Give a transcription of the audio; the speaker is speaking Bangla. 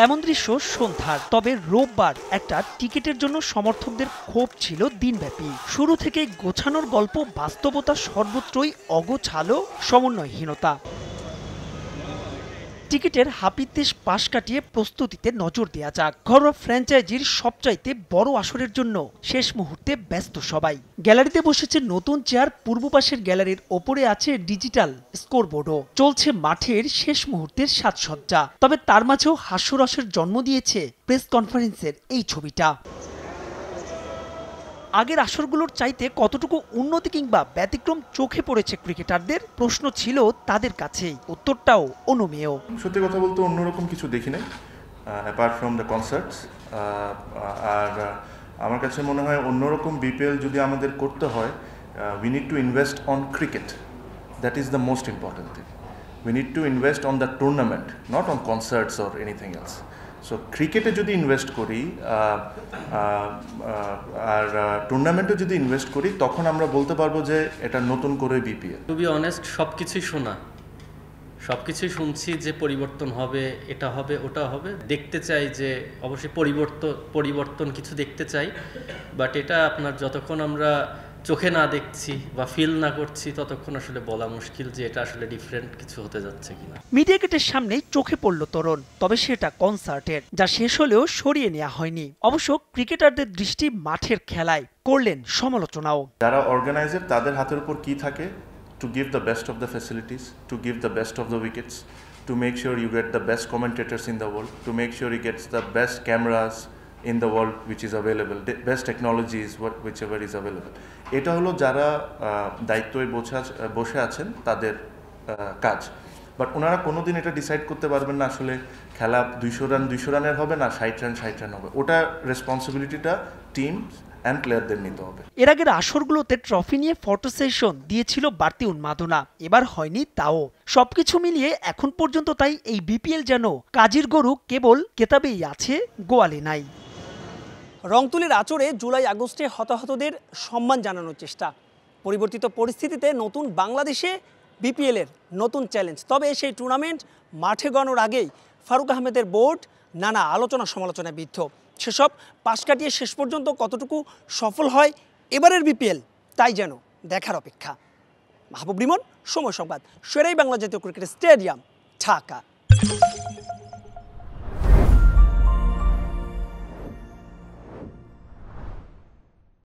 এমন দৃশ্য সন্ধ্যার। তবে রোববার একটা টিকিটের জন্য সমর্থকদের ক্ষোভ ছিল দিনব্যাপী। শুরু থেকেই গোছানোর গল্প, বাস্তবতা সর্বত্রই অগোছালো, সমন্বয়হীনতা। টিকিটের হাপিত্যেশ পাশ কাটিয়ে প্রস্তুতিতে নজর দেওয়া যাক। ঘরোয়া ফ্র্যাঞ্চাইজির সবচাইতে বড় আসরের জন্য শেষ মুহূর্তে ব্যস্ত সবাই। গ্যালারিতে বসেছে নতুন চেয়ার, পূর্ব পাশের গ্যালারির ওপরে আছে ডিজিটাল স্কোরবোর্ডও। চলছে মাঠের শেষ মুহূর্তের সাজসজ্জা। তবে তার মাঝেও হাস্যরসের জন্ম দিয়েছে প্রেস কনফারেন্সের এই ছবিটা। আগের আসরগুলোর চাইতে কতটুকু উন্নতি কিংবা ব্যতিক্রম চোখে পড়েছে ক্রিকেটারদের? প্রশ্ন ছিল তাদের কাছেই, উত্তরটাও অনুমেয়। সত্যি কথা বলতে অন্যরকম কিছু দেখি নাই অ্যাপার্ট ফ্রম দ্য কনসার্টস। আর আমার কাছে মনে হয় অন্যরকম বিপিএল যদি আমাদের করতে হয়, we need to invest on cricket. That is the most important thing. We need to invest on the tournament, not on concerts or anything else. So ক্রিকেটে যদি ইনভেস্ট করি আর টুর্নামেন্টে যদি ইনভেস্ট করি, তখন আমরা বলতে পারবো যে এটা নতুন করে বিপিএল। টু বি অনেস্ট, সবকিছুই শোনা, সবকিছুই শুনছি যে পরিবর্তন হবে, এটা হবে, ওটা হবে। দেখতে চাই যে অবশ্যই পরিবর্তন কিছু দেখতে চাই, বাট এটা আপনার যতক্ষণ আমরা চোখে না দেখছি বা ফিল না করছি ততক্ষণ আসলে বলা মুশকিল যে এটা আসলে ডিফারেন্ট কিছু হতে যাচ্ছে কিনা। মিডিয়া গেটের সামনেই চোখে পড়ল তোরণ, তবে সেটা কনসার্টের, যা শেষ হলেও সরিয়ে নেওয়া হয়নি। অবশ্য ক্রিকেটারদের দৃষ্টি মাঠের খেলায়, করলেন সমালোচনাও। যারা অর্গানাইজার তাদের হাতের উপর কি থাকে? To give the best of the facilities, to give the best of the wickets, to make sure you get the best commentators in the world, to make sure you get the best cameras in the world which is available, the best technologies whichever is available. এটা হলো যারা দায়িত্বে বসে আছেন তাদের কাজ। বাট ওনারা কোনোদিন এটা ডিসাইড করতে পারবেন না আসলে খেলা 200 রানের হবে না 60 রান হবে। ওটা রেসপন্সিবিলিটিটা টিম অ্যান্ড প্লেয়ারদের নিতে হবে। এর আগের আসরগুলোতে ট্রফি নিয়ে ফটো সেশন দিয়েছিল বাড়তি উন্মাদনা, এবার হয়নি তাও। সবকিছু মিলিয়ে এখন পর্যন্ত তাই এই বিপিএল যেন কাজীর গরু, কেবল কেতাবেই আছে, গোয়ালে নাই। রংতুলির আচরে জুলাই আগস্টে হতাহতদের সম্মান জানানোর চেষ্টা, পরিবর্তিত পরিস্থিতিতে নতুন বাংলাদেশে বিপিএলের নতুন চ্যালেঞ্জ। তবে সেই টুর্নামেন্ট মাঠে গড়ানোর আগেই ফারুক আহমেদের বোর্ড নানা আলোচনা সমালোচনায় বিদ্ধ। সেসব পাশ কাটিয়ে শেষ পর্যন্ত কতটুকু সফল হয় এবারের বিপিএল, তাই যেন দেখার অপেক্ষা। মাহবুব রিমন, সময় সংবাদ, শেরেই বাংলা জাতীয় ক্রিকেট স্টেডিয়াম, ঢাকা।